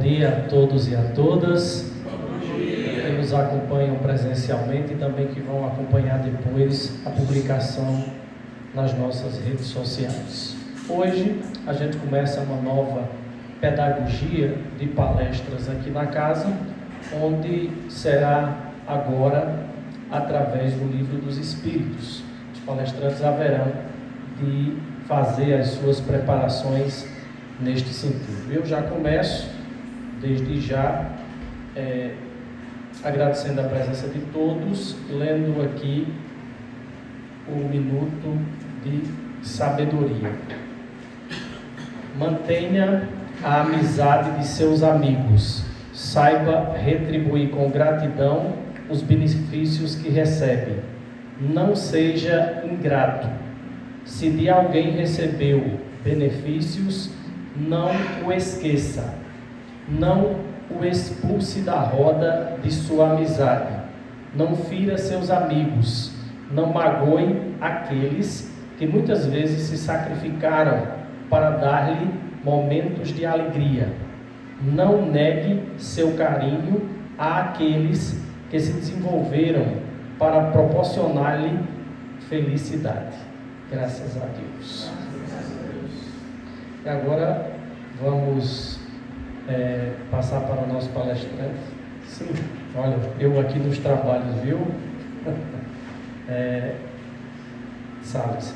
dia a todos e a todas que nos acompanham presencialmente e também que vão acompanhar depois a publicação nas nossas redes sociais. Hoje a gente começa uma nova pedagogia de palestras aqui na casa, onde será agora através do Livro dos Espíritos. Os palestrantes haverão de fazer as suas preparações neste sentido. Eu já começo, desde já, agradecendo a presença de todos, lendo aqui o minuto de sabedoria. Mantenha a amizade de seus amigos, saiba retribuir com gratidão os benefícios que recebe. Não seja ingrato. Se de alguém recebeu benefícios, não o esqueça. Não o expulse da roda de sua amizade. Não fira seus amigos. Não magoe aqueles que muitas vezes se sacrificaram para dar-lhe momentos de alegria. Não negue seu carinho àqueles que se desenvolveram para proporcionar-lhe felicidade. Graças a Deus. E agora vamos passar para o nosso palestrante. Sim, olha, eu aqui nos trabalhos, viu? Salles.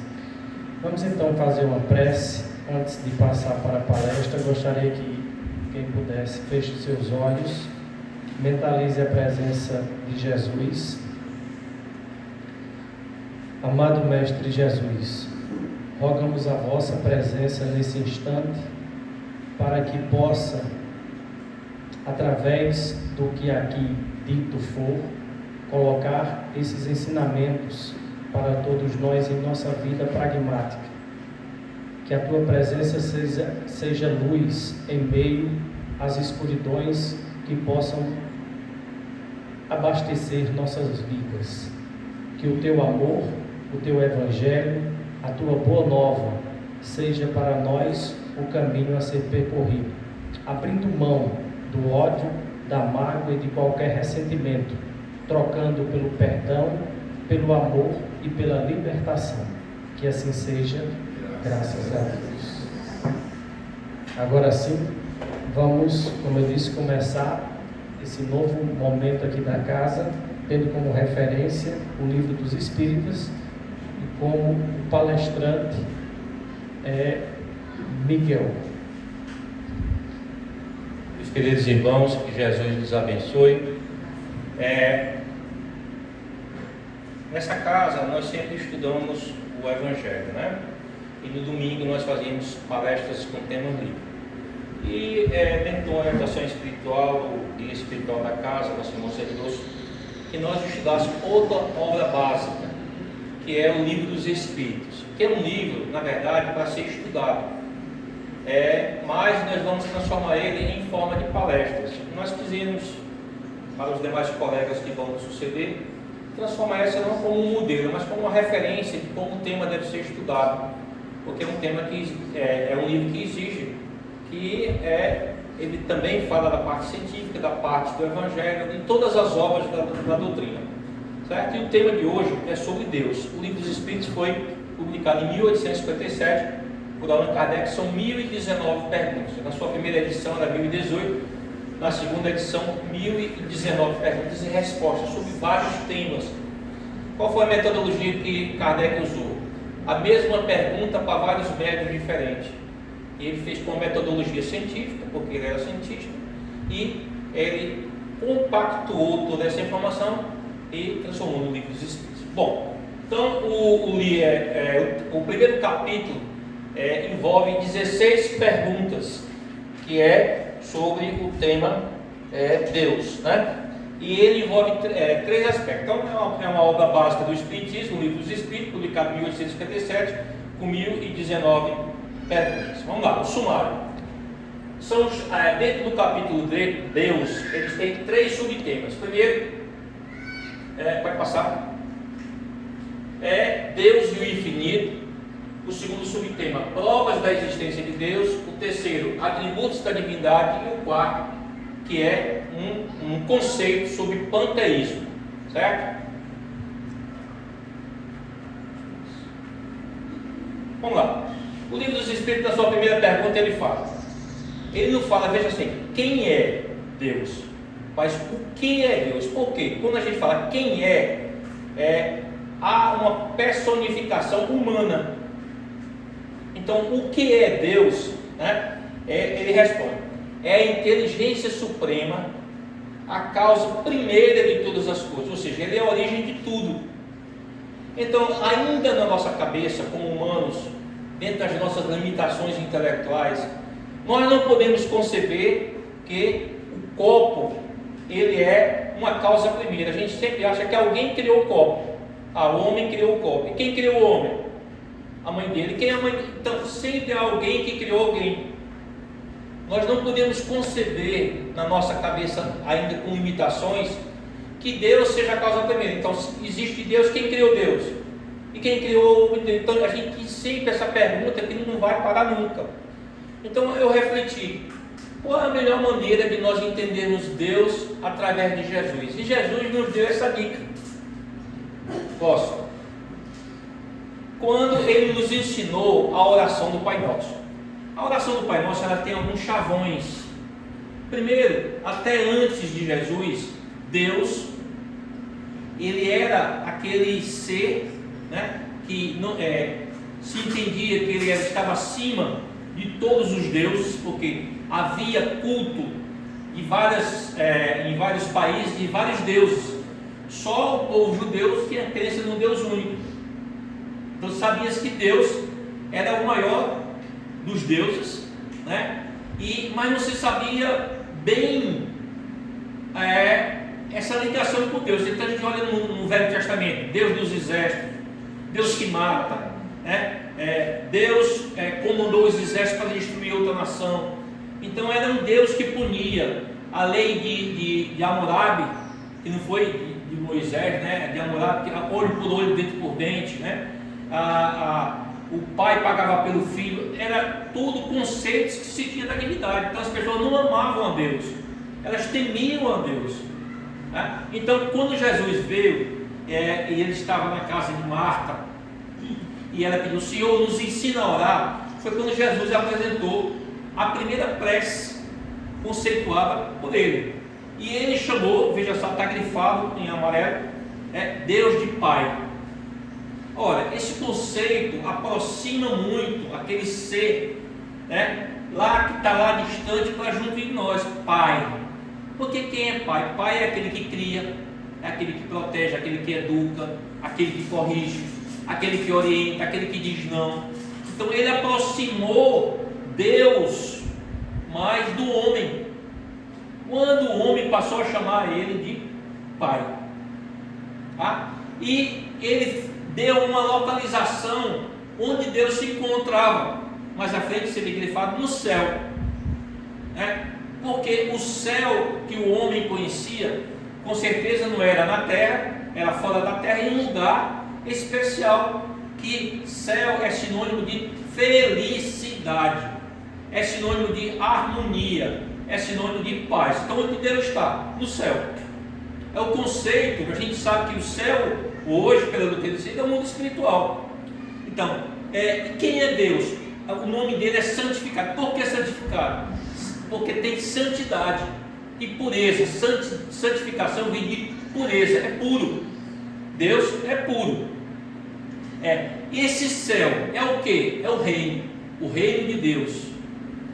Vamos então fazer uma prece. Antes de passar para a palestra, gostaria que quem pudesse feche seus olhos, mentalize a presença de Jesus. Amado Mestre Jesus, rogamos a vossa presença nesse instante, para que possa, através do que aqui dito for, colocar esses ensinamentos para todos nós em nossa vida pragmática. Que a tua presença seja luz em meio às escuridões que possam abastecer nossas vidas. Que o teu amor, o teu evangelho, a tua boa nova seja para nós o caminho a ser percorrido, abrindo mão do ódio, da mágoa e de qualquer ressentimento, trocando pelo perdão, pelo amor e pela libertação. Que assim seja, graças a Deus. Agora sim, vamos, como eu disse, começar esse novo momento aqui da casa, tendo como referência o Livro dos Espíritos e como o palestrante é Miguel. Meus queridos irmãos, que Jesus nos abençoe. Nessa casa nós sempre estudamos o Evangelho, né? E no domingo nós fazíamos palestras com tema livre. E dentro da orientação espiritual, do guia espiritual da casa, nosso irmão Cedroso, que nós estudássemos outra obra básica, que é o Livro dos Espíritos, que é um livro, na verdade, para ser estudado. Mas nós vamos transformar ele em forma de palestras. Nós quisemos, para os demais colegas que vão nos suceder, transformar essa não como um modelo, mas como uma referência de como o tema deve ser estudado, porque é um tema que é um livro que exige que ele também fala da parte científica, da parte do Evangelho, de todas as obras da doutrina, certo? E o tema de hoje é sobre Deus. O Livro dos Espíritos foi publicado em 1857 por Allan Kardec. São 1019 perguntas. Na sua primeira edição era 1018, na segunda edição 1019 perguntas e respostas sobre vários temas. Qual foi a metodologia que Kardec usou? A mesma pergunta para vários médios diferentes. Ele fez com uma metodologia científica, porque ele era cientista, e ele compactuou toda essa informação e transformou no Livro dos Espíritos. Bom, então o primeiro capítulo envolve 16 perguntas, que é sobre o tema Deus, né? E ele envolve três aspectos. Então é uma obra básica do Espiritismo, o Livro dos Espíritos, publicado em 1857, com 1019 perguntas. Vamos lá, o sumário. São dentro do capítulo de Deus, eles têm 3 subtemas. Primeiro, pode passar, Deus e o infinito. O segundo subtema, provas da existência de Deus. O terceiro, atributos da divindade. E o quarto, que é um conceito sobre panteísmo, certo? Vamos lá. O Livro dos Espíritos, na sua primeira pergunta, ele não fala, veja assim, quem é Deus, mas o que é Deus. Por quê? Quando a gente fala quem há uma personificação humana. Então, o que é Deus, né? Ele responde, é a inteligência suprema, a causa primeira de todas as coisas, ou seja, ele é a origem de tudo. Então, ainda na nossa cabeça, como humanos, dentro das nossas limitações intelectuais, nós não podemos conceber que o copo, ele é uma causa primeira. A gente sempre acha que alguém criou o copo. O homem criou o copo. E quem criou o homem? A mãe dele. Quem é a mãe? Então, sempre há alguém que criou alguém. Nós não podemos conceber na nossa cabeça, ainda com limitações, que Deus seja a causa primeira. Então, se existe Deus, quem criou Deus? E quem criou? Então, a gente tem sempre essa pergunta que não vai parar nunca. Então, eu refleti, qual é a melhor maneira de nós entendermos Deus através de Jesus? E Jesus nos deu essa dica. Posso? Quando ele nos ensinou a oração do Pai Nosso. A oração do Pai Nosso, ela tem alguns chavões. Primeiro, até antes de Jesus, Deus, ele era aquele ser, né, que não, se entendia que ele estava acima de todos os deuses, porque havia culto em vários países de vários deuses. Só o povo judeu tinha crença num Deus único. Então sabia-se que Deus era o maior dos deuses, né? Mas não se sabia bem essa ligação com Deus. Então a gente olha no Velho Testamento, Deus dos exércitos, Deus que mata, né? Deus comandou os exércitos para destruir outra nação. Então era um Deus que punia. A lei de Hammurabi, que não foi de Moisés, né? De Hammurabi, que olho por olho, dente por dente, né? O pai pagava pelo filho. Era tudo conceitos que se tinha da divindade. Então as pessoas não amavam a Deus, elas temiam a Deus, né? Então quando Jesus veio, e ele estava na casa de Marta, e ela pediu: Senhor, nos ensina a orar. Foi quando Jesus apresentou a primeira prece conceituada por ele. E ele chamou, veja só, está grifado em amarelo, Deus de Pai. Ora, esse conceito aproxima muito aquele ser, né, lá que está lá distante para junto de nós, Pai. Porque quem é Pai? Pai é aquele que cria, é aquele que protege, aquele que educa, aquele que corrige, aquele que orienta, aquele que diz não. Então ele aproximou Deus mais do homem, quando o homem passou a chamar ele de Pai, tá? E ele deu uma localização onde Deus se encontrava, mais à frente seria grifado no céu, né? Porque o céu que o homem conhecia, com certeza não era na terra, era fora da terra, em um lugar especial, que céu é sinônimo de felicidade, é sinônimo de harmonia, é sinônimo de paz. Então onde Deus está? No céu. É o conceito, a gente sabe que o céu hoje, pela doutrina, é o mundo espiritual. Então, quem é Deus? O nome dele é santificado. Por que santificado? Porque tem santidade e pureza. Santificação vem de pureza, é puro. Deus é puro. Esse céu é o que? É o reino de Deus.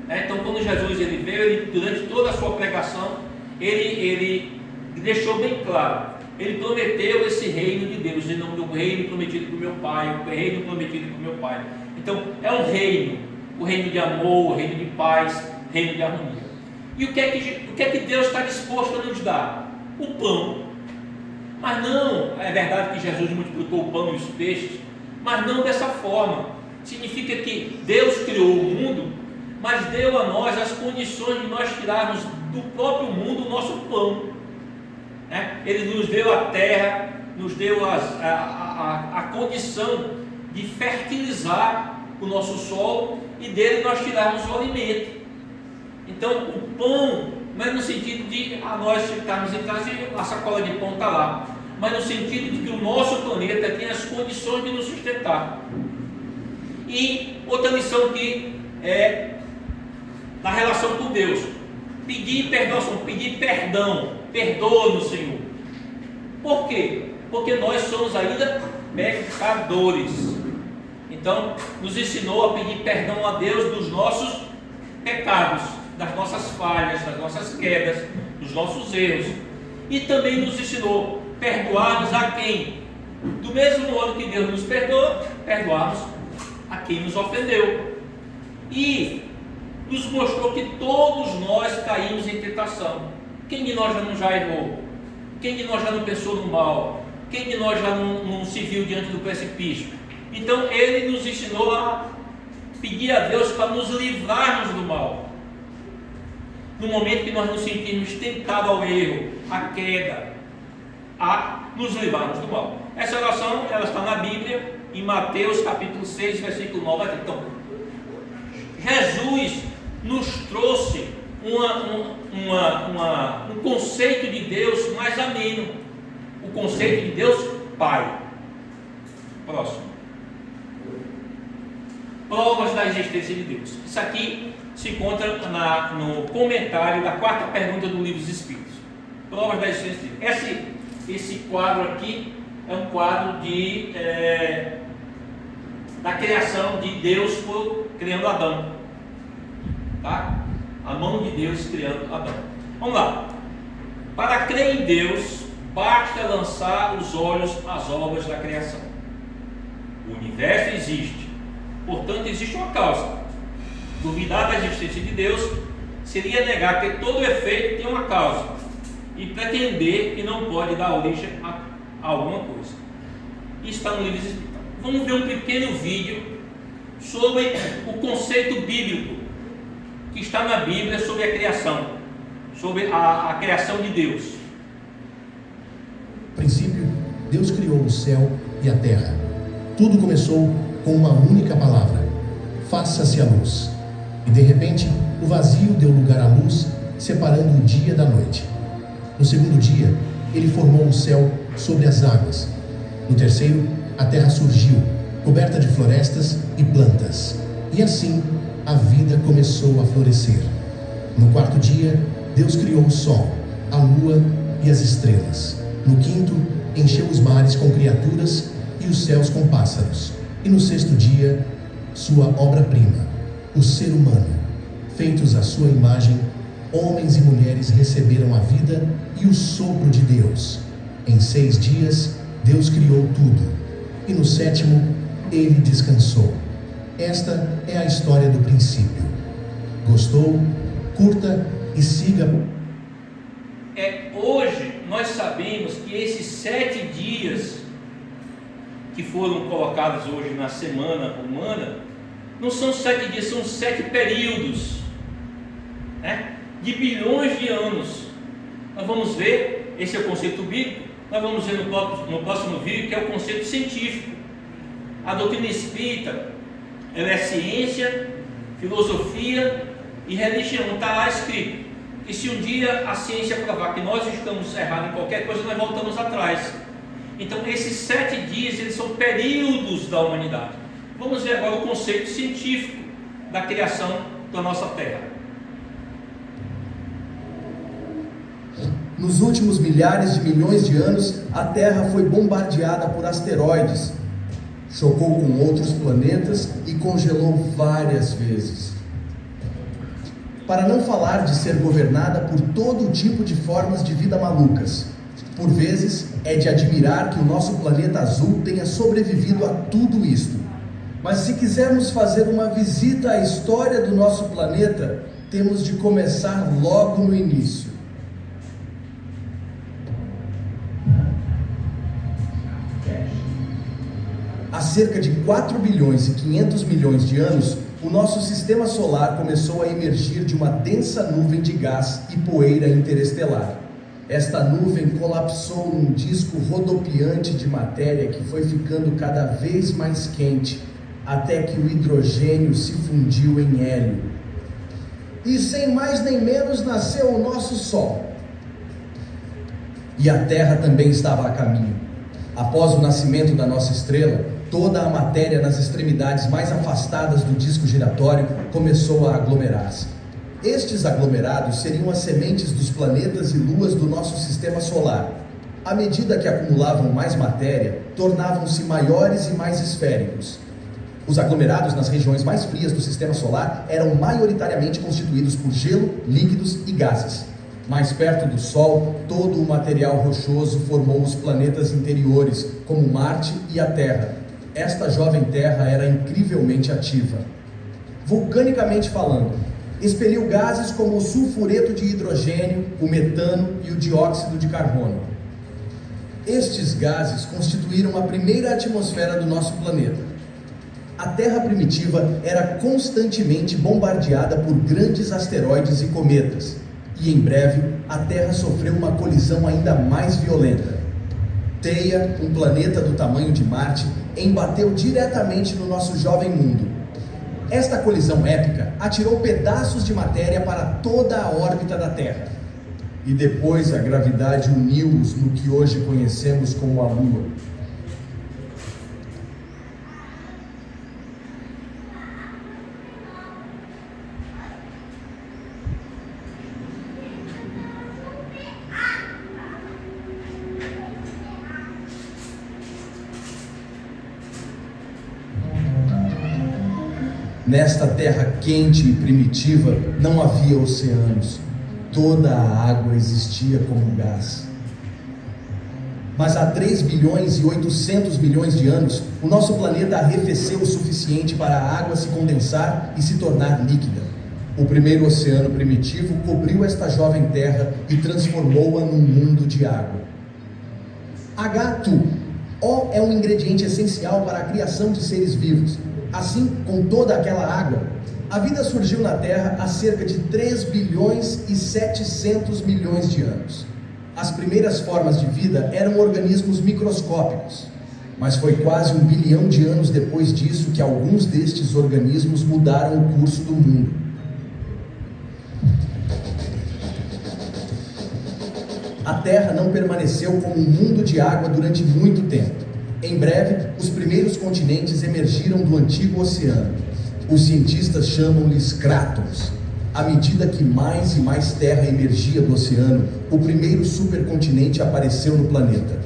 Então quando Jesus ele veio, durante toda a sua pregação, ele deixou bem claro, ele prometeu esse reino de Deus, em nome do reino prometido para o meu Pai, o reino prometido para o meu Pai. Então é um reino, o reino de amor, o reino de paz, o reino de harmonia. E o que é que Deus está disposto a nos dar? O pão. Mas não, é verdade que Jesus multiplicou o pão e os peixes, mas não dessa forma. Significa que Deus criou o mundo, mas deu a nós as condições de nós tirarmos do próprio mundo o nosso pão, né? Ele nos deu a terra, nos deu a condição de fertilizar o nosso solo e dele nós tirarmos o alimento. Então o pão não é no sentido de nós estarmos em casa e a sacola de pão está lá, mas no sentido de que o nosso planeta tem as condições de nos sustentar. E outra lição que é na relação com Deus: pedir perdão, perdoa-nos, Senhor. Por quê? Porque nós somos ainda pecadores. Então nos ensinou a pedir perdão a Deus dos nossos pecados, das nossas falhas, das nossas quedas, dos nossos erros. E também nos ensinou a perdoarmos a quem? Do mesmo modo que Deus nos perdoa, perdoarmos a quem nos ofendeu. E nos mostrou que todos nós caímos em tentação. Quem de nós já errou? Quem de nós já não pensou no mal? Quem de nós já não se viu diante do precipício? Então ele nos ensinou a pedir a Deus para nos livrarmos do mal. No momento que nós nos sentimos tentados ao erro, à queda, a nos livrarmos do mal. Essa oração ela está na Bíblia, em Mateus capítulo 6, versículo 9. Então, Jesus nos trouxe um conceito de Deus mais ameno. O conceito de Deus Pai. Próximo. Provas da existência de Deus. Isso aqui se encontra no comentário da quarta pergunta do Livro dos Espíritos. Provas da existência de Deus. Esse quadro aqui é um quadro da criação de Deus criando Adão. Tá? A mão de Deus criando Adão. Vamos lá. Para crer em Deus, basta lançar os olhos às obras da criação. O universo existe, portanto existe uma causa. Duvidar da existência de Deus seria negar que todo efeito tem uma causa e pretender que não pode dar origem a alguma coisa. Isso está no livro dos Espíritos. Vamos ver um pequeno vídeo sobre o conceito bíblico que está na Bíblia sobre a criação, sobre a criação de Deus. No princípio, Deus criou o céu e a terra. Tudo começou com uma única palavra: faça-se a luz. E de repente, o vazio deu lugar à luz, separando o dia da noite. No segundo dia, ele formou o céu sobre as águas. No terceiro, a terra surgiu, coberta de florestas e plantas. E assim, a vida começou a florescer. No quarto dia, Deus criou o sol, a lua e as estrelas. No quinto, encheu os mares com criaturas e os céus com pássaros. E no sexto dia, sua obra-prima, o ser humano, feitos à sua imagem, homens e mulheres receberam a vida e o sopro de Deus. Em 6 dias, Deus criou tudo. E no sétimo, ele descansou. Esta é a história do princípio. Gostou? Curta e siga. Hoje nós sabemos que esses 7 dias que foram colocados hoje na semana humana não são 7 dias, são 7 períodos, né? De bilhões de anos. Nós vamos ver, esse é o conceito bíblico. Nós vamos ver no próximo vídeo, que é o conceito científico. A doutrina espírita, ela é ciência, filosofia e religião. Está lá escrito. E se um dia a ciência provar que nós estamos errados em qualquer coisa, nós voltamos atrás. Então esses 7 dias, eles são períodos da humanidade. Vamos ver agora o conceito científico da criação da nossa Terra. Nos últimos milhares de milhões de anos, a Terra foi bombardeada por asteroides, chocou com outros planetas e congelou várias vezes. Para não falar de ser governada por todo tipo de formas de vida malucas. Por vezes, é de admirar que o nosso planeta azul tenha sobrevivido a tudo isto. Mas se quisermos fazer uma visita à história do nosso planeta, temos de começar logo no início. Há cerca de 4 bilhões e 500 milhões de anos, o nosso sistema solar começou a emergir de uma densa nuvem de gás e poeira interestelar. Esta nuvem colapsou num disco rodopiante de matéria que foi ficando cada vez mais quente, até que o hidrogênio se fundiu em hélio. E sem mais nem menos nasceu o nosso Sol. E a Terra também estava a caminho. Após o nascimento da nossa estrela, toda a matéria nas extremidades mais afastadas do disco giratório começou a aglomerar-se. Estes aglomerados seriam as sementes dos planetas e luas do nosso sistema solar. À medida que acumulavam mais matéria, tornavam-se maiores e mais esféricos. Os aglomerados nas regiões mais frias do sistema solar eram maioritariamente constituídos por gelo, líquidos e gases. Mais perto do Sol, todo o material rochoso formou os planetas interiores, como Marte e a Terra. Esta jovem Terra era incrivelmente ativa. Vulcanicamente falando, expeliu gases como o sulfureto de hidrogênio, o metano e o dióxido de carbono. Estes gases constituíram a primeira atmosfera do nosso planeta. A Terra primitiva era constantemente bombardeada por grandes asteroides e cometas, e em breve a Terra sofreu uma colisão ainda mais violenta. Theia, um planeta do tamanho de Marte, embateu diretamente no nosso jovem mundo. Esta colisão épica atirou pedaços de matéria para toda a órbita da Terra. E depois a gravidade uniu-os no que hoje conhecemos como a Lua. Nesta terra quente e primitiva não havia oceanos. Toda a água existia como gás. Mas há 3 bilhões e 800 milhões de anos, o nosso planeta arrefeceu o suficiente para a água se condensar e se tornar líquida. O primeiro oceano primitivo cobriu esta jovem terra e transformou-a num mundo de água. H2O é um ingrediente essencial para a criação de seres vivos. Assim, com toda aquela água, a vida surgiu na Terra há cerca de 3 bilhões e 700 milhões de anos. As primeiras formas de vida eram organismos microscópicos, mas foi quase 1 bilhão de anos depois disso que alguns destes organismos mudaram o curso do mundo. A Terra não permaneceu como um mundo de água durante muito tempo. Em breve, os primeiros continentes emergiram do antigo oceano. Os cientistas chamam-lhes crátons. À medida que mais e mais terra emergia do oceano, o primeiro supercontinente apareceu no planeta.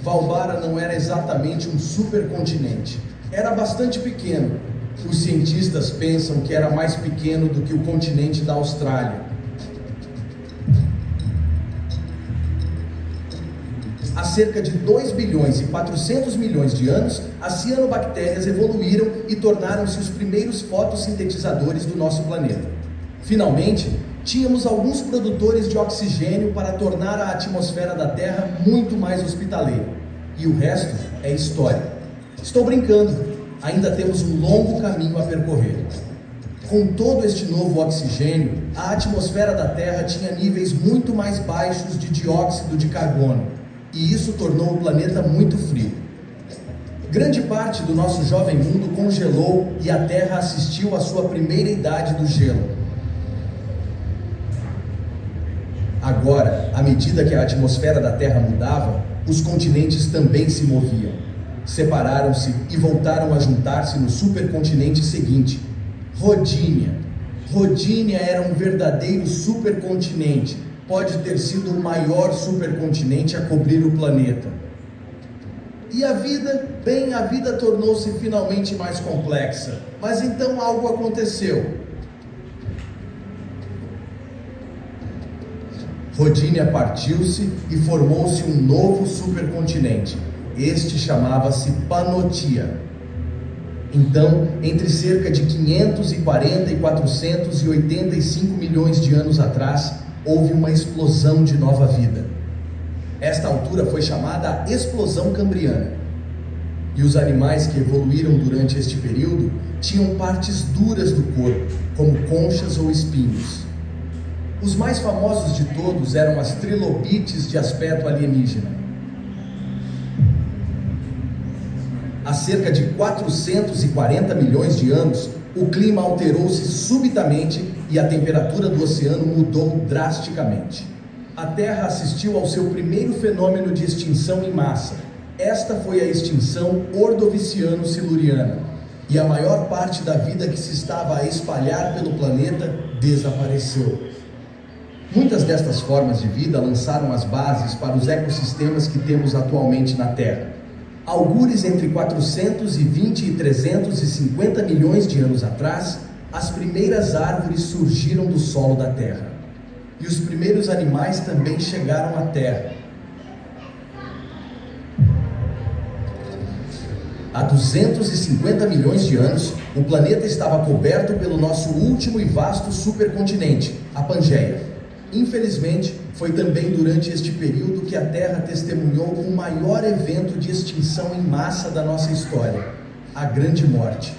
Valbara não era exatamente um supercontinente. Era bastante pequeno. Os cientistas pensam que era mais pequeno do que o continente da Austrália. Há cerca de 2 bilhões e 400 milhões de anos, as cianobactérias evoluíram e tornaram-se os primeiros fotossintetizadores do nosso planeta. Finalmente, tínhamos alguns produtores de oxigênio para tornar a atmosfera da Terra muito mais hospitaleira. E o resto é história. Estou brincando, ainda temos um longo caminho a percorrer. Com todo este novo oxigênio, a atmosfera da Terra tinha níveis muito mais baixos de dióxido de carbono. E isso tornou o planeta muito frio. Grande parte do nosso jovem mundo congelou e a Terra assistiu à sua primeira idade do gelo. Agora, à medida que a atmosfera da Terra mudava, os continentes também se moviam. Separaram-se e voltaram a juntar-se no supercontinente seguinte, Rodinia. Rodinia era um verdadeiro supercontinente. Pode ter sido o maior supercontinente a cobrir o planeta. E a vida? Bem, a vida tornou-se finalmente mais complexa. Mas então algo aconteceu. Rodinia partiu-se e formou-se um novo supercontinente. Este chamava-se Pannotia. Então, entre cerca de 540 e 485 milhões de anos atrás, houve uma explosão de nova vida. Esta altura foi chamada a Explosão Cambriana. E os animais que evoluíram durante este período tinham partes duras do corpo, como conchas ou espinhos. Os mais famosos de todos eram as trilobites de aspecto alienígena. há cerca de 440 milhões de anos, o clima alterou-se subitamente e a temperatura do oceano mudou drasticamente. A Terra assistiu ao seu primeiro fenômeno de extinção em massa. Esta foi a extinção ordoviciano-siluriana, e a maior parte da vida que se estava a espalhar pelo planeta desapareceu. Muitas destas formas de vida lançaram as bases para os ecossistemas que temos atualmente na Terra. Algures entre 420 e 350 milhões de anos atrás, as primeiras árvores surgiram do solo da Terra. E os primeiros animais também chegaram à Terra. Há 250 milhões de anos, o planeta estava coberto pelo nosso último e vasto supercontinente, a Pangeia. Infelizmente, foi também durante este período que a Terra testemunhou o maior evento de extinção em massa da nossa história, a Grande Morte.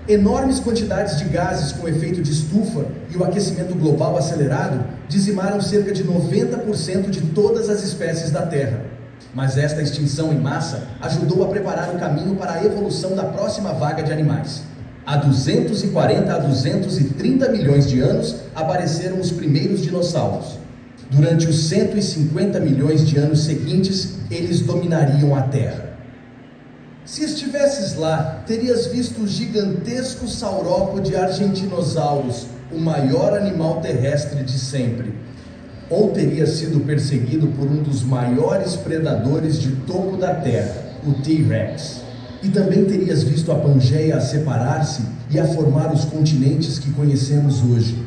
Enormes quantidades de gases com efeito de estufa e o aquecimento global acelerado dizimaram cerca de 90% de todas as espécies da Terra. Mas esta extinção em massa ajudou a preparar o caminho para a evolução da próxima vaga de animais. Há 240 a 230 milhões de anos apareceram os primeiros dinossauros. Durante os 150 milhões de anos seguintes, eles dominariam a Terra. Se estivesses lá, terias visto o gigantesco saurópode argentinosaurus, o maior animal terrestre de sempre. Ou terias sido perseguido por um dos maiores predadores de topo da Terra, o T-Rex. E também terias visto a Pangeia a separar-se e a formar os continentes que conhecemos hoje.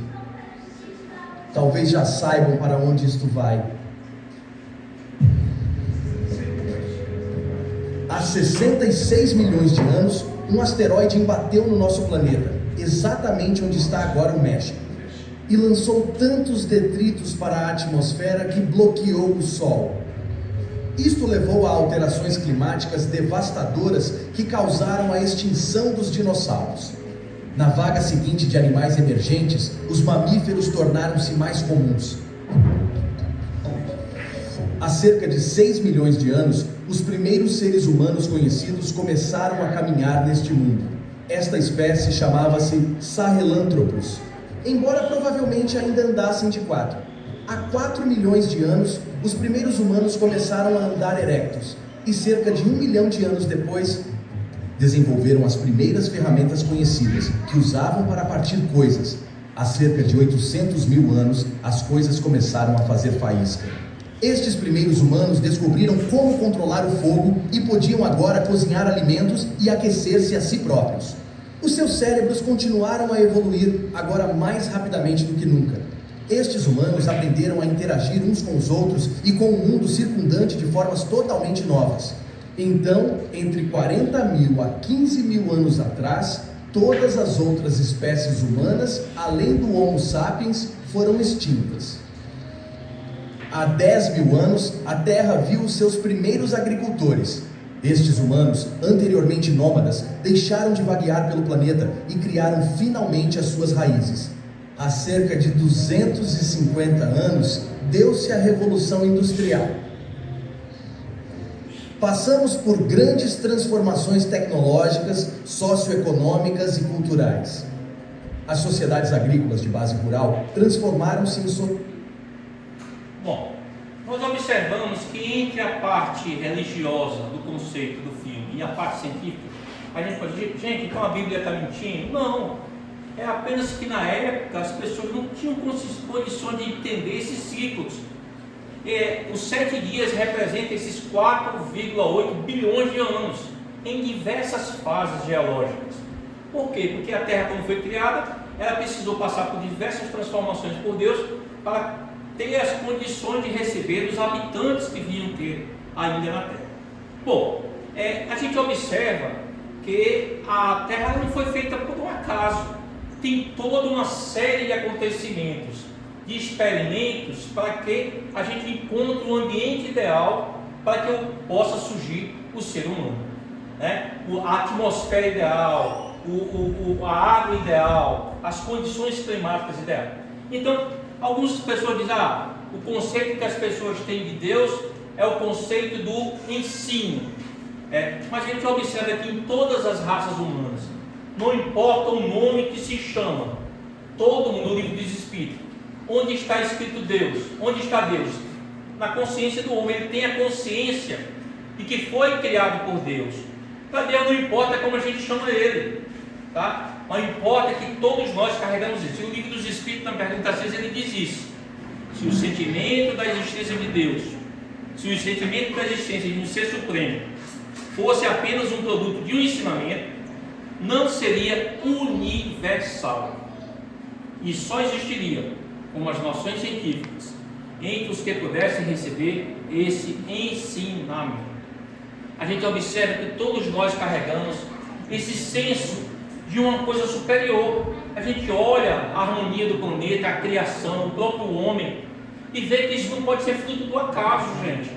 Talvez já saibam para onde isto vai. Há 66 milhões de anos, um asteroide embateu no nosso planeta, exatamente onde está agora o México, e lançou tantos detritos para a atmosfera que bloqueou o Sol. Isto levou a alterações climáticas devastadoras que causaram a extinção dos dinossauros. Na vaga seguinte de animais emergentes, os mamíferos tornaram-se mais comuns. Há cerca de 6 milhões de anos, os primeiros seres humanos conhecidos começaram a caminhar neste mundo. Esta espécie chamava-se Sahelanthropus, embora provavelmente ainda andassem de quatro. Há 4 milhões de anos, os primeiros humanos começaram a andar erectos, e cerca de 1 milhão de anos depois, desenvolveram as primeiras ferramentas conhecidas, que usavam para partir coisas. Há cerca de 800 mil anos, as coisas começaram a fazer faísca. Estes primeiros humanos descobriram como controlar o fogo e podiam agora cozinhar alimentos e aquecer-se a si próprios. Os seus cérebros continuaram a evoluir, agora mais rapidamente do que nunca. Estes humanos aprenderam a interagir uns com os outros e com o mundo circundante de formas totalmente novas. Então, entre 40 mil a 15 mil anos atrás, todas as outras espécies humanas, além do Homo sapiens, foram extintas. Há 10 mil anos, a Terra viu os seus primeiros agricultores. Estes humanos, anteriormente nômadas, deixaram de vaguear pelo planeta e criaram finalmente as suas raízes. Há cerca de 250 anos, deu-se a Revolução Industrial. Passamos por grandes transformações tecnológicas, socioeconômicas e culturais. As sociedades agrícolas de base rural transformaram-se em... Bom, nós observamos que entre a parte religiosa do conceito do filme e a parte científica, a gente pode dizer, gente, então a Bíblia está mentindo? Não. É apenas que na época as pessoas não tinham condições de entender esses ciclos. Os 7 dias representam esses 4,8 bilhões de anos em diversas fases geológicas. Por quê? Porque a Terra, quando foi criada, ela precisou passar por diversas transformações por Deus para ter as condições de receber os habitantes que vinham ter ainda na Terra. Bom, a gente observa que a Terra não foi feita por um acaso. Tem toda uma série de acontecimentos, de experimentos, para que a gente encontre o ambiente ideal para que possa surgir o ser humano, né? A atmosfera ideal, a água ideal, as condições climáticas ideais. Então, algumas pessoas dizem, o conceito que as pessoas têm de Deus é o conceito do ensino. Mas a gente observa que em todas as raças humanas, não importa o nome que se chama, todo mundo, no livro dos Espíritos, onde está escrito Deus? Onde está Deus? Na consciência do homem. Ele tem a consciência de que foi criado por Deus. Para Deus não importa como a gente chama Ele, tá? Mas importa que todos nós carregamos isso. E o livro dos Espíritos, na pergunta 6, ele diz isso. Se o sentimento da existência de Deus, se o sentimento da existência de um ser supremo fosse apenas um produto de um ensinamento, não seria universal. E só existiria, como as noções científicas, entre os que pudessem receber esse ensinamento. A gente observa que todos nós carregamos esse senso de uma coisa superior. A gente olha a harmonia do planeta, a criação, o próprio homem, e vê que isso não pode ser fruto do acaso, gente.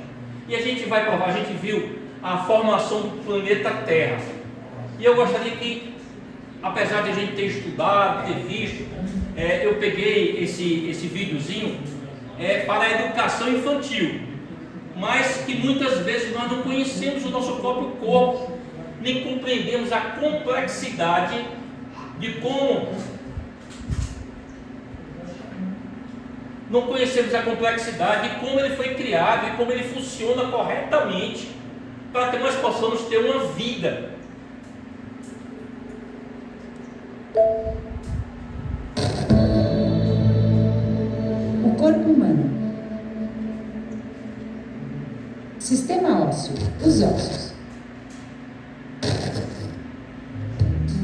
E a gente vai provar, a gente viu a formação do planeta Terra. E eu gostaria que, apesar de a gente ter estudado, ter visto, eu peguei esse videozinho para a educação infantil, mas que muitas vezes nós não conhecemos o nosso próprio corpo, nem compreendemos a complexidade de como ele foi criado e como ele funciona corretamente para que nós possamos ter uma vida. O corpo humano. Sistema ósseo, os ossos.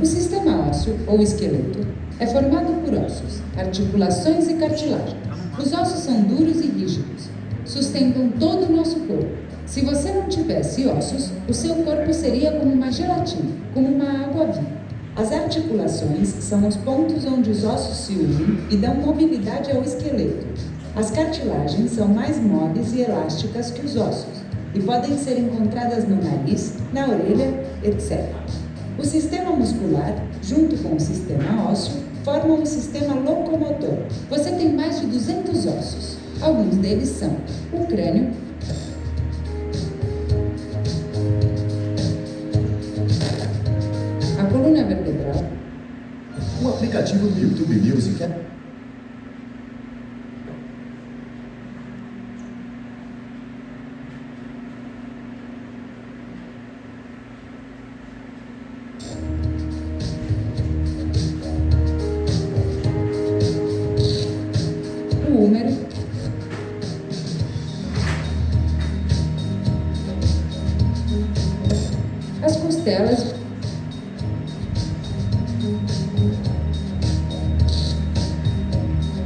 O sistema ósseo, ou esqueleto, é formado por ossos, articulações e cartilagem. Os ossos são duros e rígidos, sustentam todo o nosso corpo. Se você não tivesse ossos, o seu corpo seria como uma gelatina, como uma água viva. As articulações são os pontos onde os ossos se unem e dão mobilidade ao esqueleto. As cartilagens são mais móveis e elásticas que os ossos e podem ser encontradas no nariz, na orelha, etc. O sistema muscular, junto com o sistema ósseo, formam um sistema locomotor. Você tem mais de 200 ossos. Alguns deles são o crânio, a coluna vertebral, O aplicativo do YouTube Music é... o úmero, as costelas,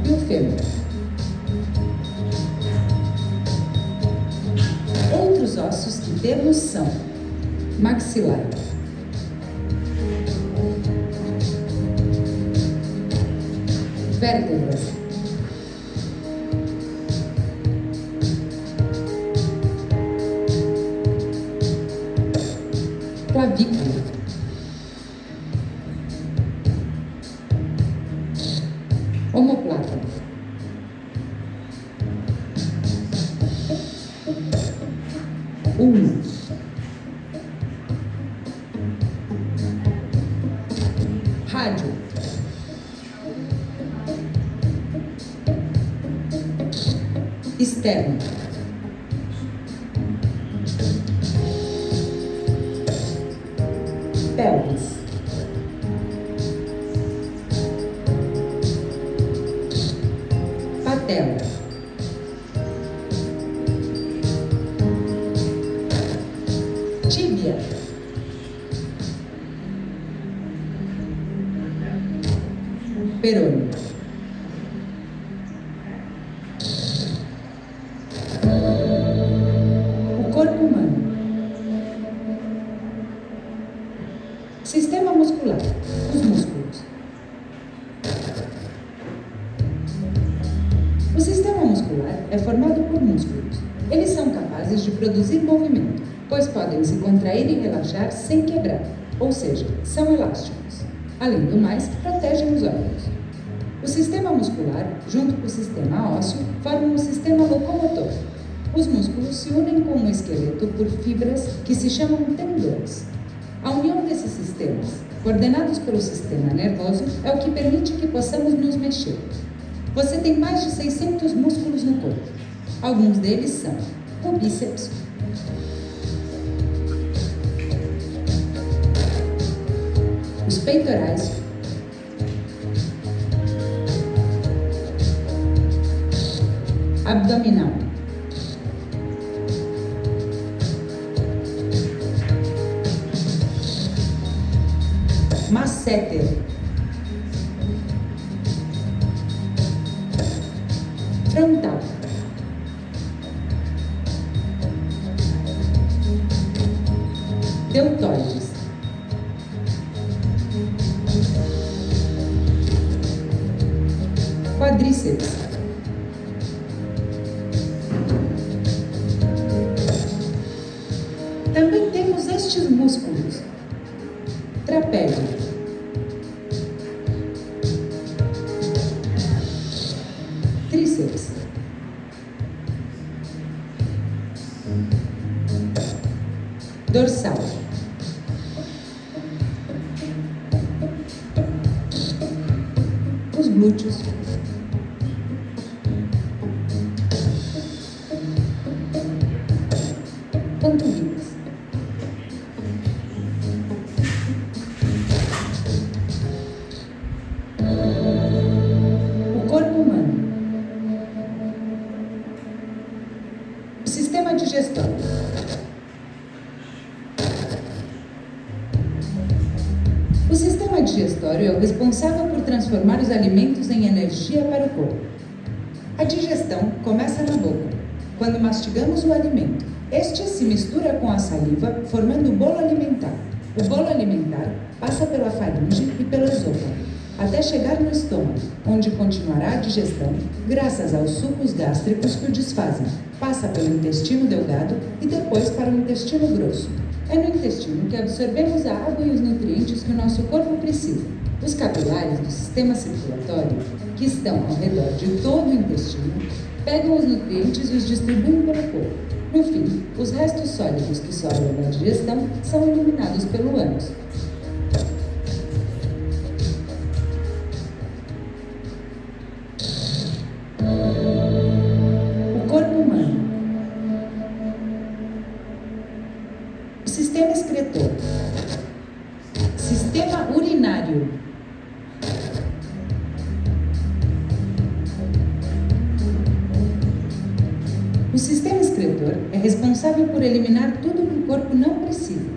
e o fêmur. Outros ossos que temos são maxilar, vértebras, clavícula, omoplata, ulna, rádio, externo, pelvis, patela, tíbia, perônio. O corpo humano. Sistema muscular, os músculos. O sistema muscular é formado por músculos. Eles são capazes de produzir movimento, pois podem se contrair e relaxar sem quebrar, ou seja, são elásticos. Além do mais, protegem os órgãos. O sistema muscular, junto com o sistema ósseo, formam um sistema locomotor. Os músculos se unem com o esqueleto por fibras que se chamam tendões. A união desses sistemas, coordenados pelo sistema nervoso, é o que permite que possamos nos mexer. Você tem mais de 600 músculos no corpo. Alguns deles são o bíceps, os peitorais, abdominal, masseter, frontal, deltoides, quadríceps, também temos estes músculos: trapézio, tríceps, dorsal, os glúteos, panturrilhas, o corpo humano, o sistema digestório, o sistema digestório é o responsável por transformar os alimentos em energia para o corpo. A digestão começa na boca, quando mastigamos o alimento. Este se mistura com a saliva, formando o bolo alimentar. O bolo alimentar passa pela faringe e pelo esôfago, até chegar no estômago, onde continuará a digestão, graças aos sucos gástricos que o desfazem. Passa pelo intestino delgado e depois para o intestino grosso. É no intestino que absorvemos a água e os nutrientes que o nosso corpo precisa. Os capilares do sistema circulatório, que estão ao redor de todo o intestino, pegam os nutrientes e os distribuem pelo corpo. No fim, os restos sólidos que sobram da digestão são eliminados pelo ânus. O corpo humano. O sistema excretor. Sistema urinário. O sistema excretor é responsável por eliminar tudo que o corpo não precisa.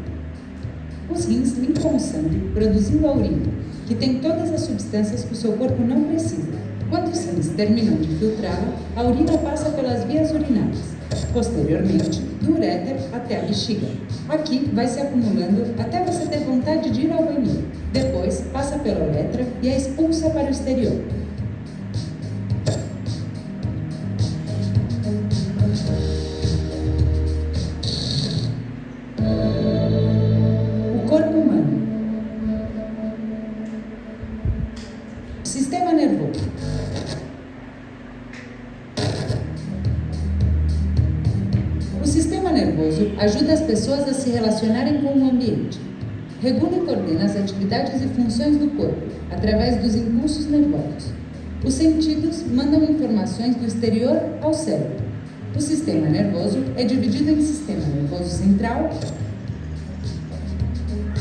Os rins limpam o sangue, produzindo a urina, que tem todas as substâncias que o seu corpo não precisa. Quando os rins terminam de filtrá-la, a urina passa pelas vias urinárias, posteriormente do uréter até a bexiga. Aqui vai se acumulando até você ter vontade de ir ao banheiro. Depois passa pela uretra e é expulsa para o exterior. O corpo humano. Sistema nervoso. O sistema nervoso ajuda as pessoas a se relacionarem com o ambiente. Regula e coordena as atividades e funções do corpo, através dos impulsos nervosos. Os sentidos mandam informações do exterior ao cérebro. O sistema nervoso é dividido em sistema nervoso central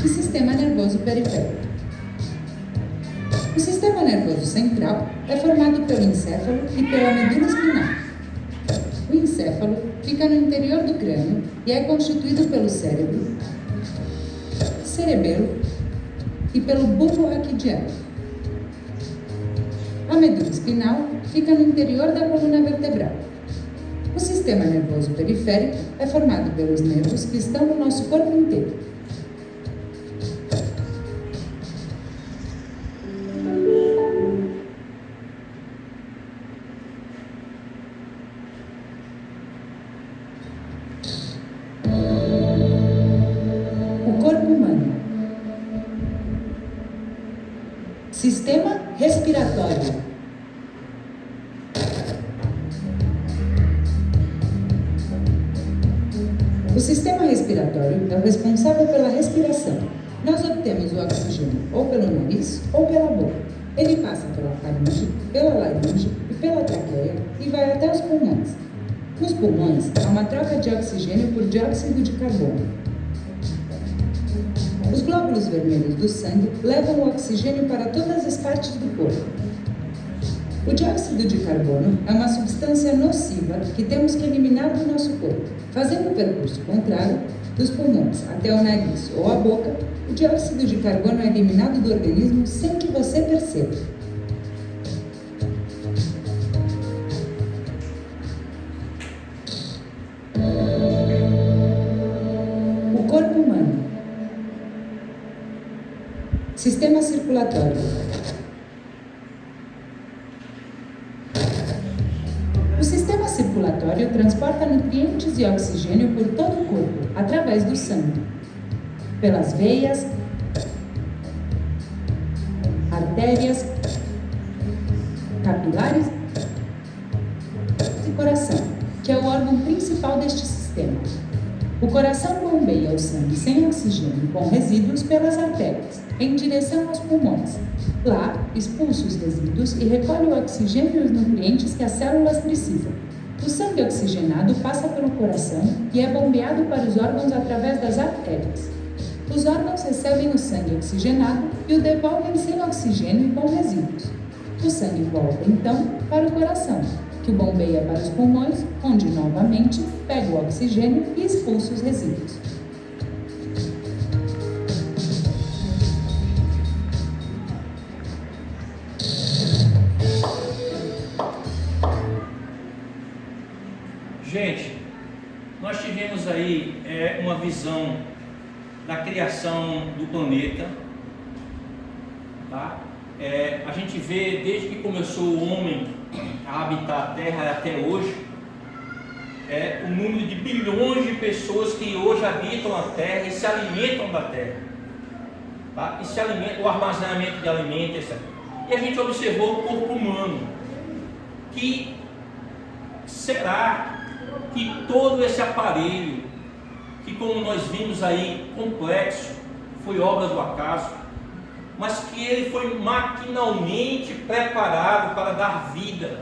e sistema nervoso periférico. O sistema nervoso central é formado pelo encéfalo e pela medula espinhal. O encéfalo fica no interior do crânio e é constituído pelo cérebro, cerebelo e pelo bulbo raquidiano. A medula espinal fica no interior da coluna vertebral. O sistema nervoso periférico é formado pelos nervos que estão no nosso corpo inteiro. O corpo humano. Sistema respiratório. sistema respiratório é o responsável pela respiração. Nós obtemos o oxigênio ou pelo nariz ou pela boca. Ele passa pela faringe, pela laringe e pela traqueia e vai até os pulmões. Nos pulmões, há uma troca de oxigênio por dióxido de carbono. Os glóbulos vermelhos do sangue levam o oxigênio para todas as partes do corpo. O dióxido de carbono é uma substância nociva que temos que eliminar do nosso corpo. Fazendo o percurso contrário, dos pulmões até o nariz ou a boca, o dióxido de carbono é eliminado do organismo sem que você perceba. O corpo humano. Sistema circulatório. O sistema circulatório transporta nutrientes e oxigênio por todo o corpo, através do sangue, pelas veias, artérias, capilares e coração, que é o órgão principal deste sistema. O coração bombeia o sangue sem oxigênio com resíduos pelas artérias, em direção aos pulmões. Lá, expulsa os resíduos e recolhe o oxigênio e os nutrientes que as células precisam. O sangue oxigenado passa pelo coração e é bombeado para os órgãos através das artérias. Os órgãos recebem o sangue oxigenado e o devolvem sem oxigênio e com resíduos. O sangue volta, então, para o coração, que o bombeia para os pulmões, onde, novamente, pega o oxigênio e expulsa os resíduos. Gente, nós tivemos aí uma visão da criação do planeta, tá? A gente vê desde que começou o homem a habitar a Terra até hoje, o número de bilhões de pessoas que hoje habitam a Terra e se alimentam da Terra, tá? E se alimentam, o armazenamento de alimentos, etc. E a gente observou o corpo humano, que será que todo esse aparelho, que como nós vimos aí, complexo, foi obra do acaso, mas que ele foi maquinalmente preparado para dar vida,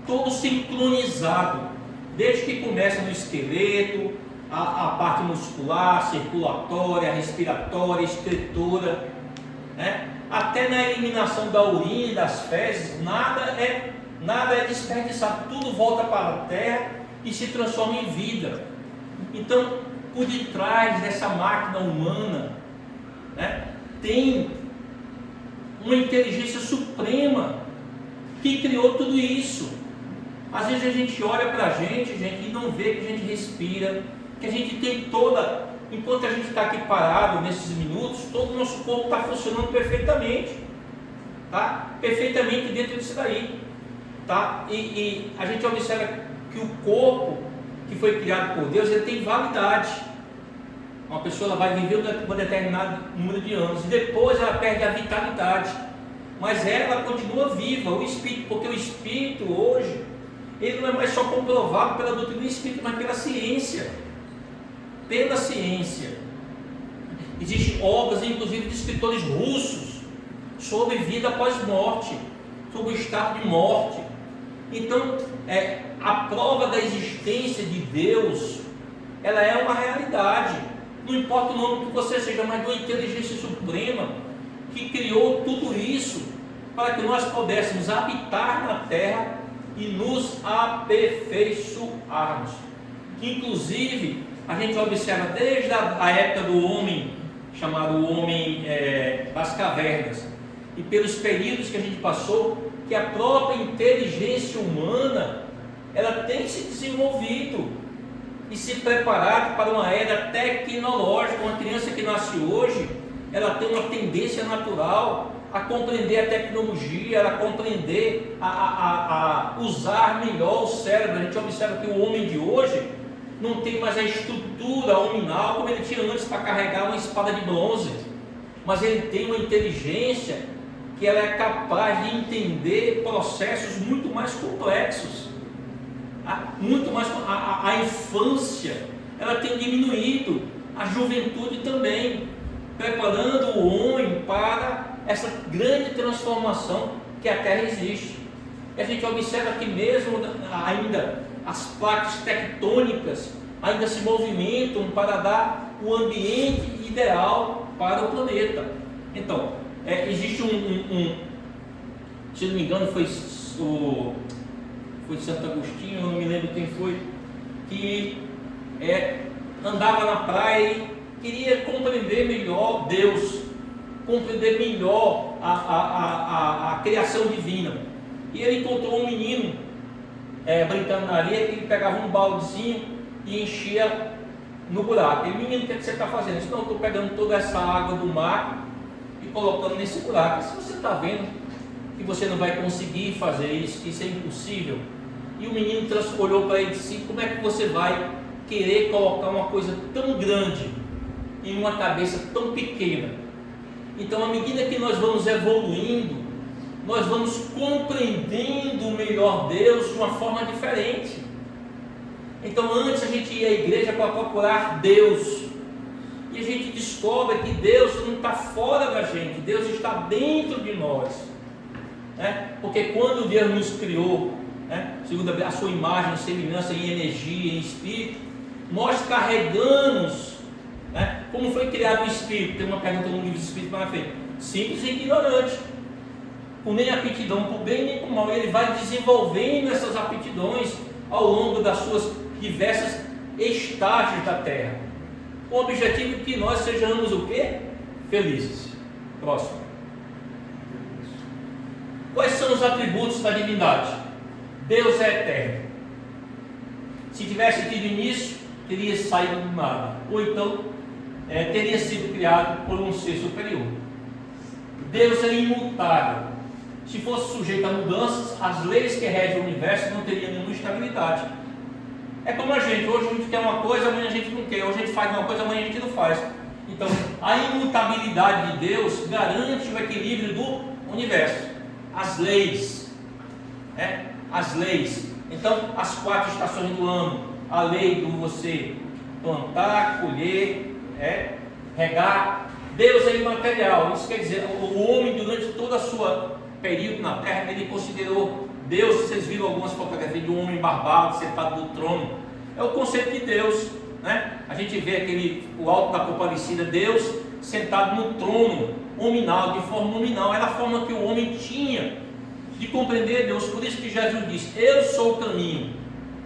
todo sincronizado, desde que começa no esqueleto, a parte muscular, circulatória, respiratória, excretora, né? Até na eliminação da urina e das fezes, nada é desperdiçado, tudo volta para a terra e se transforma em vida. Então, por detrás dessa máquina humana, né, tem uma inteligência suprema que criou tudo isso. Às vezes a gente olha para a gente, e não vê que a gente respira, que a gente tem toda, enquanto a gente está aqui parado nesses minutos, todo o nosso corpo está funcionando perfeitamente, tá? Perfeitamente dentro disso daí, tá? E a gente observa que o corpo que foi criado por Deus, ele tem validade. Uma pessoa ela vai viver um determinado número de anos e depois ela perde a vitalidade, mas ela continua viva, o espírito, porque o espírito hoje, ele não é mais só comprovado pela doutrina do espírito, mas pela ciência. Pela ciência. Existem obras, inclusive de escritores russos, sobre vida após morte, sobre o estado de morte. Então, a prova da existência de Deus, ela é uma realidade. Não importa o nome que você seja, mas de uma inteligência suprema que criou tudo isso para que nós pudéssemos habitar na terra e nos aperfeiçoarmos. Inclusive, a gente observa desde a época do homem, chamado homem das cavernas, e pelos períodos que a gente passou, que a própria inteligência humana ela tem se desenvolvido e se preparado para uma era tecnológica. Uma criança que nasce hoje, ela tem uma tendência natural a compreender a tecnologia, a compreender, a usar melhor o cérebro. A gente observa que o homem de hoje não tem mais a estrutura hominal como ele tinha antes para carregar uma espada de bronze, mas ele tem uma inteligência que ela é capaz de entender processos muito mais complexos. A infância, ela tem diminuído, a juventude também, preparando o homem para essa grande transformação que a Terra existe. E a gente observa que mesmo ainda as placas tectônicas ainda se movimentam para dar o ambiente ideal para o planeta. Então, existe se não me engano foi Santo Agostinho, eu não me lembro quem foi, que andava na praia e queria compreender melhor Deus, compreender melhor a criação divina. E ele encontrou um menino brincando na areia, que ele pegava um baldezinho e enchia no buraco. E menino, o que você está fazendo? Eu disse, não, eu estou pegando toda essa água do mar e colocando nesse buraco. E se você está vendo que você não vai conseguir fazer isso, que isso é impossível, e o menino olhou para ele e disse, como é que você vai querer colocar uma coisa tão grande em uma cabeça tão pequena? Então, à medida que nós vamos evoluindo, nós vamos compreendendo melhor Deus de uma forma diferente. Então, antes a gente ia à igreja para procurar Deus, e a gente descobre que Deus não está fora da gente, Deus está dentro de nós, porque quando Deus nos criou, segundo a sua imagem, semelhança, em energia, em espírito, nós carregamos, como foi criado o espírito? Tem uma pergunta no livro do Espírito para frente: simples e ignorante, com nem aptidão para o bem nem para o mal. Ele vai desenvolvendo essas aptidões ao longo das suas diversas estágios da terra, com o objetivo que nós sejamos o quê? Felizes. Próximo. Quais são os atributos da divindade? Deus é eterno. Se tivesse tido início, teria saído do nada, ou então teria sido criado por um ser superior. Deus é imutável. Se fosse sujeito a mudanças, as leis que regem o universo não teriam nenhuma estabilidade. É como a gente, hoje a gente quer uma coisa, amanhã a gente não quer, hoje a gente faz uma coisa, amanhã a gente não faz. Então, a imutabilidade de Deus garante o equilíbrio do universo. As leis, as leis. Então, as 4 estações do ano, a lei do você plantar, colher, regar. Deus é imaterial. Isso quer dizer, o homem, durante todo o seu período na terra, ele considerou Deus. Vocês viram algumas fotografias de um homem barbado sentado no trono, é o conceito de Deus, A gente vê o alto da Compadecida, Deus sentado no trono nominal, de forma nominal. Era a forma que o homem tinha de compreender Deus. Por isso que Jesus disse: eu sou o caminho,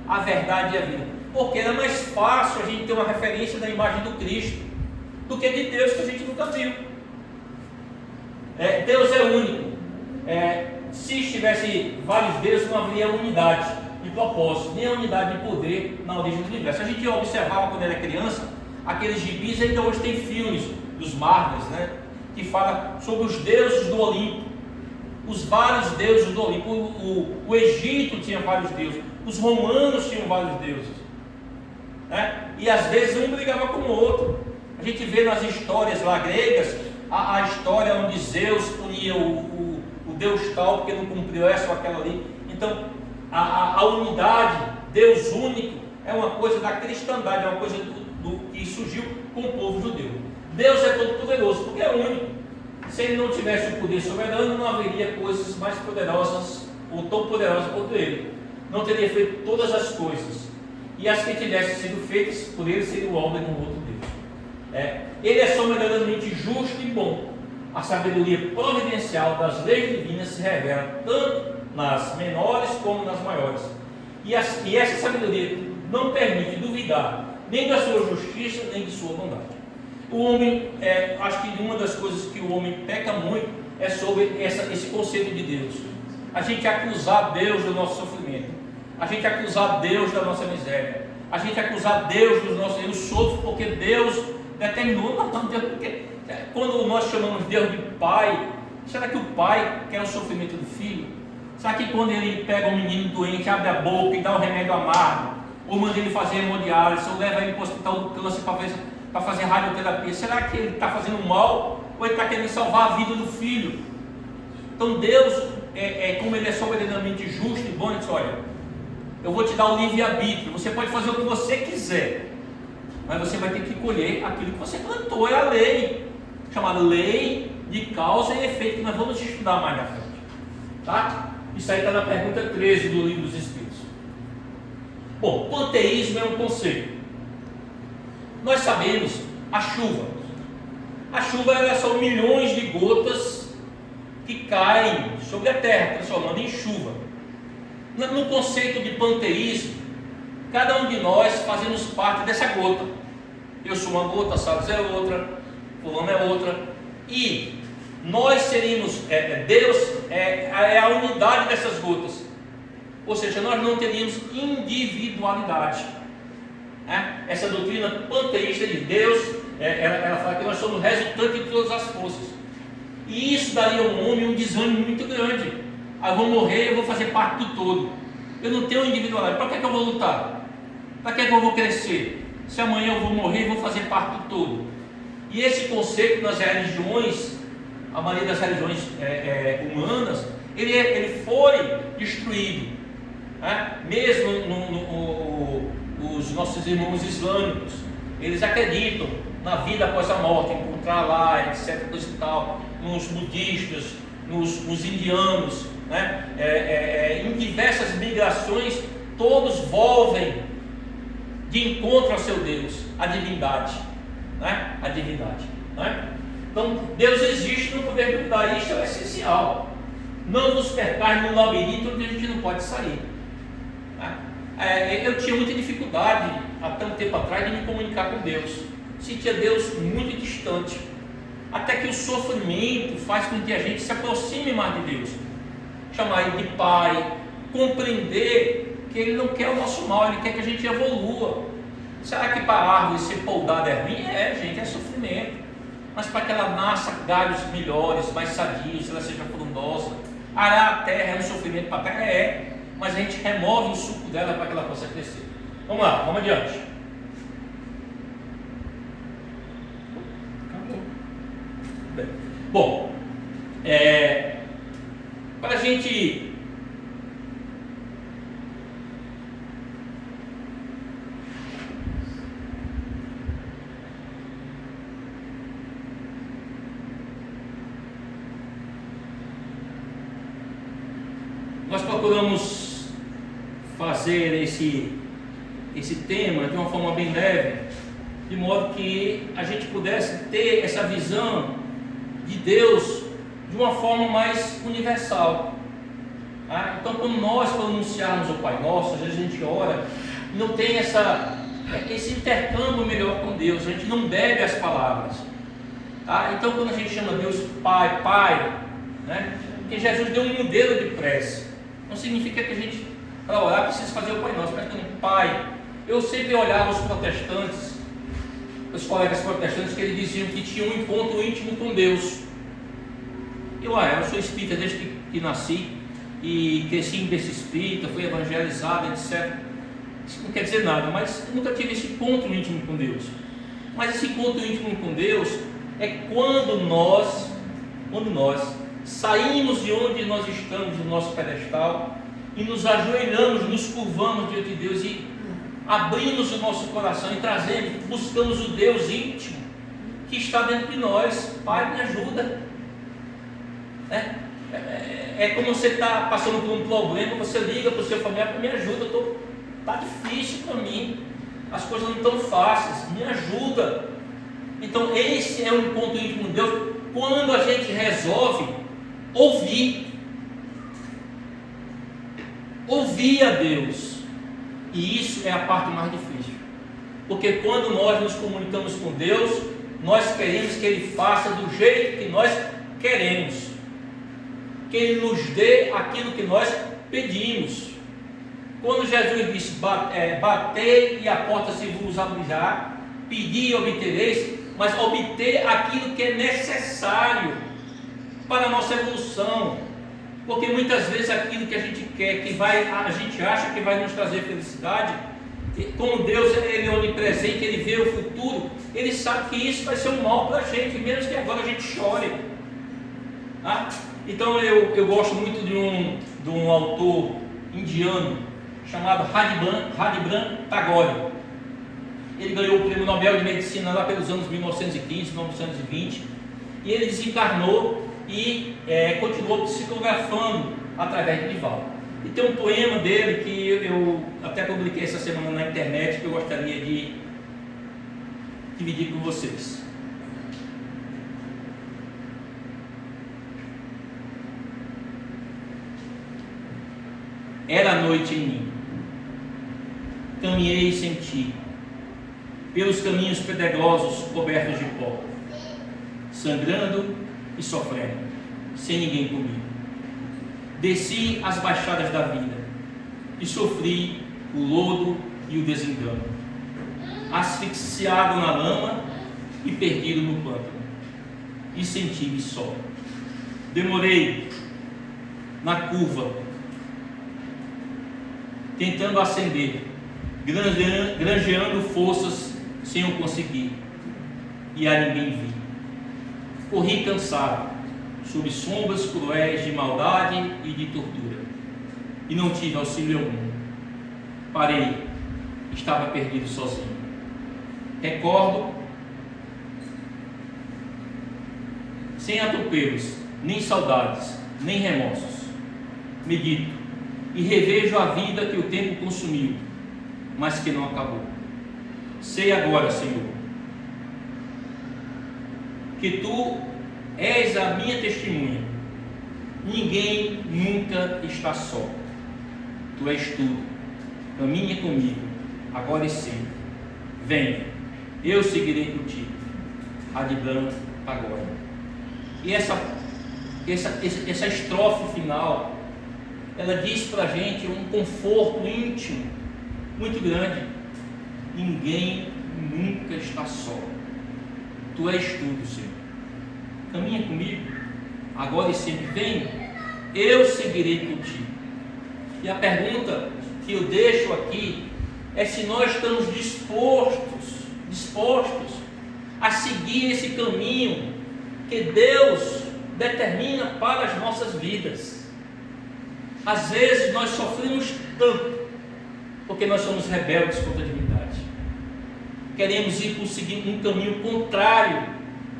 a verdade e a vida, porque era mais fácil a gente ter uma referência da imagem do Cristo do que de Deus, que a gente nunca viu. Deus é único. Se estivesse vários deuses, não haveria unidade de propósito, nem a unidade de poder na origem do universo. A gente observava quando era criança aqueles gibis, ainda hoje tem filmes dos Marvels, que fala sobre os deuses do Olimpo, os vários deuses do Olimpo. O Egito tinha vários deuses, os romanos tinham vários deuses, e às vezes um brigava com o outro. A gente vê nas histórias lá gregas a história onde Zeus punia o Deus tal porque não cumpriu essa ou aquela ali. Então a unidade, Deus único, é uma coisa da cristandade, é uma coisa que surgiu com o povo judeu. Deus é todo poderoso porque é único. Se ele não tivesse o poder soberano, não haveria coisas mais poderosas ou tão poderosas quanto ele. Não teria feito todas as coisas, e as que tivessem sido feitas por ele seriam obra de um outro Deus. Ele é soberanamente justo e bom. A sabedoria providencial das leis divinas se revela tanto nas menores como nas maiores, e essa sabedoria não permite duvidar nem da sua justiça nem de sua bondade. O homem, acho que uma das coisas que o homem peca muito é sobre esse conceito de Deus. A gente acusar Deus do nosso sofrimento, a gente acusar Deus da nossa miséria, a gente acusar Deus dos nossos erros. Eu sofro porque Deus determinou. Não, Deus, porque quando nós chamamos Deus de Pai, será que o pai quer o sofrimento do filho? Será que quando ele pega um menino doente, abre a boca e dá um remédio amargo, ou manda ele fazer hemodiálise, ou leva ele para o hospital do câncer para fazer radioterapia, será que ele está fazendo mal, ou ele está querendo salvar a vida do filho? Então Deus, como ele é soberanamente justo e bom, ele diz: olha, eu vou te dar o livre-arbítrio, você pode fazer o que você quiser, mas você vai ter que colher aquilo que você plantou. É a lei, chamada lei de causa e efeito, que nós vamos estudar mais na frente. Tá? Isso aí está na pergunta 13 do Livro dos Espíritos. Bom, panteísmo é um conceito. Nós sabemos a chuva. A chuva, elas são milhões de gotas que caem sobre a terra, transformando em chuva. No conceito de panteísmo, cada um de nós fazemos parte dessa gota. Eu sou uma gota, Salles é outra, fulano é outra. E nós seríamos, Deus é a unidade dessas gotas. Ou seja, nós não teríamos individualidade. Essa doutrina panteísta de Deus, ela fala que nós somos resultante de todas as forças. E isso daria ao homem um desânimo muito grande. Eu vou morrer, eu vou fazer parte do todo. Eu não tenho individualidade. Para que eu vou lutar? Para que eu vou crescer? Se amanhã eu vou morrer, eu vou fazer parte do todo. E esse conceito nas religiões, a maioria das religiões humanas, ele foi destruído. Mesmo os nossos irmãos islâmicos, eles acreditam na vida após a morte, encontrar lá, etc. Coisa e tal. Nos budistas, nos indianos, em diversas migrações, todos volvem de encontro ao seu Deus, a divindade. A divindade. Então, Deus existe no poder do dar, isso é o essencial. Não nos percais no labirinto onde a gente não pode sair. Eu tinha muita dificuldade, até um tempo atrás, de me comunicar com Deus. Sentia Deus muito distante. Até que o sofrimento faz com que a gente se aproxime mais de Deus. Chamar Ele de Pai, compreender que Ele não quer o nosso mal, Ele quer que a gente evolua. Será que para a árvore ser poldada é ruim? Gente, é sofrimento. Mas para que ela nasça galhos melhores, mais sadios, ela seja frondosa. Arar a terra é um sofrimento para a terra? Mas a gente remove o suco dela para que ela possa crescer. Vamos lá, vamos adiante. Bom, para a gente nós procuramos fazer esse tema de uma forma bem leve, de modo que a gente pudesse ter essa visão de Deus de uma forma mais universal. Então, quando nós pronunciarmos o Pai Nosso, às vezes a gente ora, não tem esse intercâmbio melhor com Deus, a gente não bebe as palavras. Então, quando a gente chama Deus Pai, porque Jesus deu um modelo de prece. Não significa que a gente, para orar, precisa fazer o Pai Nosso, mas quando Pai. Eu sempre olhava os protestantes, os colegas protestantes, que eles diziam que tinham um encontro íntimo com Deus. Eu sou espírita desde que nasci e cresci em berço espírita, fui evangelizado, etc. Isso não quer dizer nada, mas nunca tive esse encontro íntimo com Deus. Mas esse encontro íntimo com Deus é quando nós saímos de onde nós estamos, no nosso pedestal, e nos ajoelhamos, nos curvamos diante de Deus e abrimos o nosso coração e buscamos o Deus íntimo que está dentro de nós. Pai, me ajuda. É como você está passando por um problema, você liga para o seu familiar, me ajuda, está difícil para mim, as coisas não estão fáceis, me ajuda. Então esse é um encontro íntimo com Deus, quando a gente resolve ouvir a Deus. E isso é a parte mais difícil, porque quando nós nos comunicamos com Deus, nós queremos que Ele faça do jeito que nós queremos, que Ele nos dê aquilo que nós pedimos. Quando Jesus disse, batei e a porta se vos abrirá, pedi e obtereis, mas obter aquilo que é necessário para a nossa evolução. Porque muitas vezes aquilo que a gente quer, a gente acha que vai nos trazer felicidade, como Deus Ele é onipresente, Ele vê o futuro, Ele sabe que isso vai ser um mal para a gente, menos que agora a gente chore. Então eu gosto muito de um autor indiano chamado Rabindranath Tagore. Ele ganhou o Prêmio Nobel de Medicina lá pelos anos 1915, 1920, e ele desencarnou e continuou psicografando através de Divaldo. E tem um poema dele que eu até publiquei essa semana na internet, que eu gostaria de dividir com vocês. Era noite em mim, caminhei sem ti, pelos caminhos pedregosos cobertos de pó, sangrando e sofrendo, sem ninguém comigo. Desci as baixadas da vida e sofri o lodo e o desengano, asfixiado na lama e perdido no pântano, e senti-me só. Demorei na curva, tentando ascender, granjeando forças sem o conseguir, e a ninguém vi. Corri cansado, sob sombras cruéis de maldade e de tortura, e não tive auxílio algum. Parei, estava perdido sozinho. Recordo, sem atropelos, nem saudades, nem remorsos. Medito e revejo a vida que o tempo consumiu, mas que não acabou. Sei agora, Senhor, que Tu és a minha testemunha. Ninguém nunca está só. Tu és tudo. Caminha comigo, agora e sempre. Venha, eu seguirei contigo. Radibran agora. E essa estrofe final, ela diz para a gente um conforto íntimo muito grande. Ninguém nunca está só. Tu és tudo, Senhor. Caminha comigo, agora e sempre. Vem, eu seguirei contigo. E a pergunta que eu deixo aqui é se nós estamos dispostos a seguir esse caminho que Deus determina para as nossas vidas. Às vezes nós sofremos tanto porque nós somos rebeldes contra a divindade. Queremos ir por seguir um caminho contrário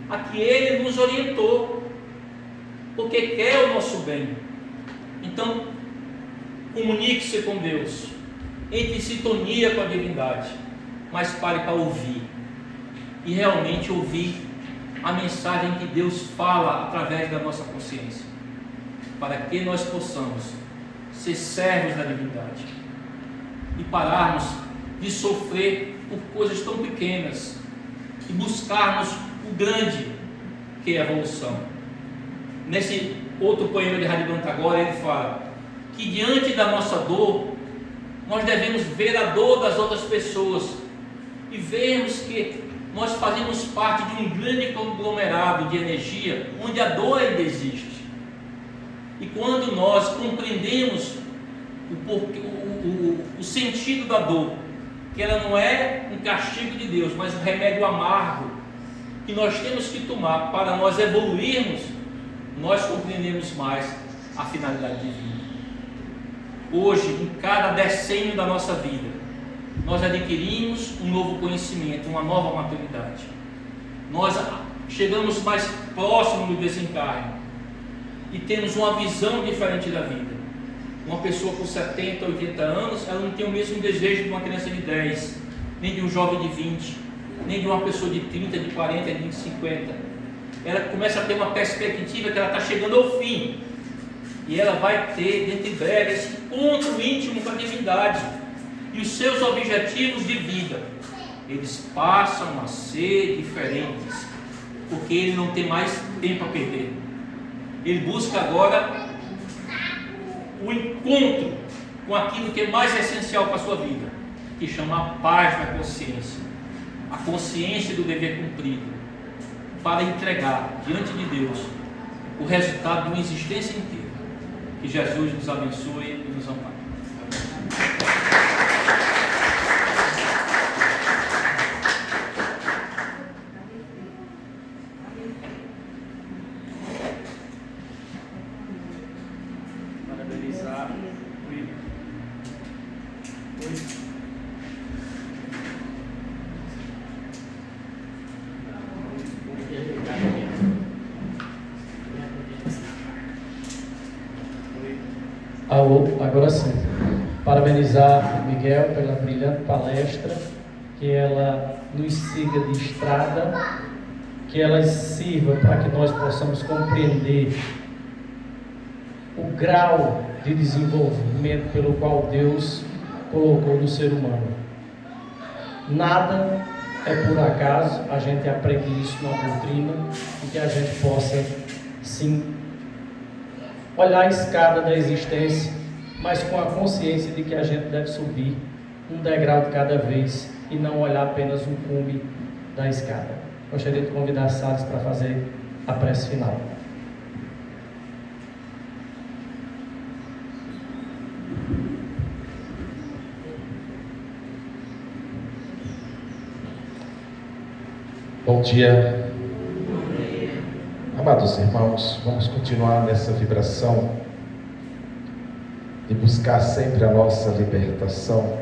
a que Ele nos orientou, porque quer o nosso bem. Então, comunique-se com Deus, entre em sintonia com a divindade, mas pare para ouvir, e realmente ouvir a mensagem que Deus fala através da nossa consciência, para que nós possamos ser servos da divindade e pararmos de sofrer por coisas tão pequenas e buscarmos o grande, que é a evolução. Nesse outro poema de Radibran Tagore, ele fala que diante da nossa dor, nós devemos ver a dor das outras pessoas e vermos que nós fazemos parte de um grande conglomerado de energia onde a dor ainda existe. E quando nós compreendemos o sentido da dor, que ela não é um castigo de Deus, mas um remédio amargo que nós temos que tomar para nós evoluirmos, nós compreendemos mais a finalidade divina. Hoje, em cada decênio da nossa vida, nós adquirimos um novo conhecimento, uma nova maturidade. Nós chegamos mais próximo do desencarne e temos uma visão diferente da vida. Uma pessoa com 70, 80 anos, ela não tem o mesmo desejo de uma criança de 10, nem de um jovem de 20, nem de uma pessoa de 30, de 40, de 50. Ela começa a ter uma perspectiva que ela está chegando ao fim. E ela vai ter, dentro de breve, esse encontro íntimo com a divindade. E os seus objetivos de vida, eles passam a ser diferentes, porque ele não tem mais tempo a perder. Ele busca agora o encontro com aquilo que é mais essencial para a sua vida, que chama a paz da consciência, a consciência do dever cumprido, para entregar diante de Deus o resultado de uma existência inteira. Que Jesus nos abençoe e nos ampare. Parabenizar o William. Agora sim, parabenizar o Miguel pela brilhante palestra, que ela nos siga de estrada, que ela sirva para que nós possamos compreender o grau de desenvolvimento pelo qual Deus colocou no ser humano. Nada é por acaso, a gente aprende isso na doutrina, e que a gente possa, sim, olhar a escada da existência, mas com a consciência de que a gente deve subir um degrau de cada vez e não olhar apenas o cume da escada. Gostaria de convidar Salles para fazer a prece final. Bom dia, amados irmãos, vamos continuar nessa vibração de buscar sempre a nossa libertação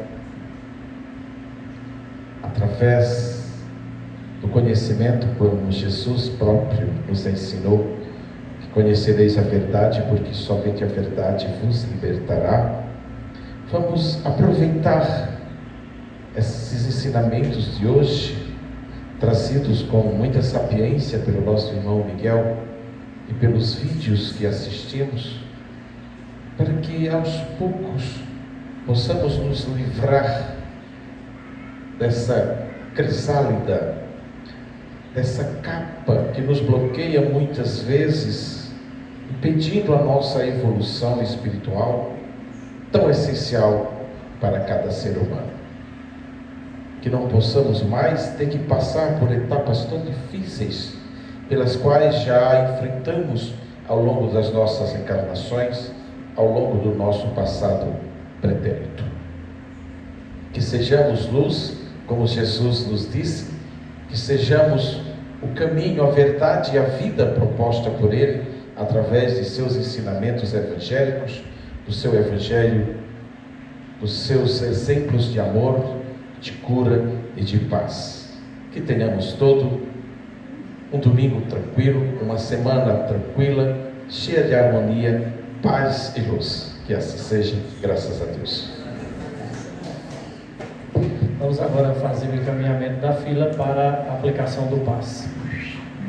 através do conhecimento, como Jesus próprio nos ensinou, que conhecereis a verdade, porque somente a verdade vos libertará. Vamos aproveitar esses ensinamentos de hoje, trazidos com muita sapiência pelo nosso irmão Miguel e pelos vídeos que assistimos, para que aos poucos possamos nos livrar dessa crisálida, dessa capa que nos bloqueia muitas vezes, impedindo a nossa evolução espiritual, tão essencial para cada ser humano. Que não possamos mais ter que passar por etapas tão difíceis, pelas quais já enfrentamos ao longo das nossas encarnações, ao longo do nosso passado pretérito. Que sejamos luz, como Jesus nos disse, que sejamos o caminho, a verdade e a vida proposta por Ele, através de seus ensinamentos evangélicos, do seu evangelho, dos seus exemplos de amor, de cura e de paz. Que tenhamos todo um domingo tranquilo, uma semana tranquila, cheia de harmonia, paz e luz. Que assim seja, graças a Deus. Vamos agora fazer o encaminhamento da fila para a aplicação do passe.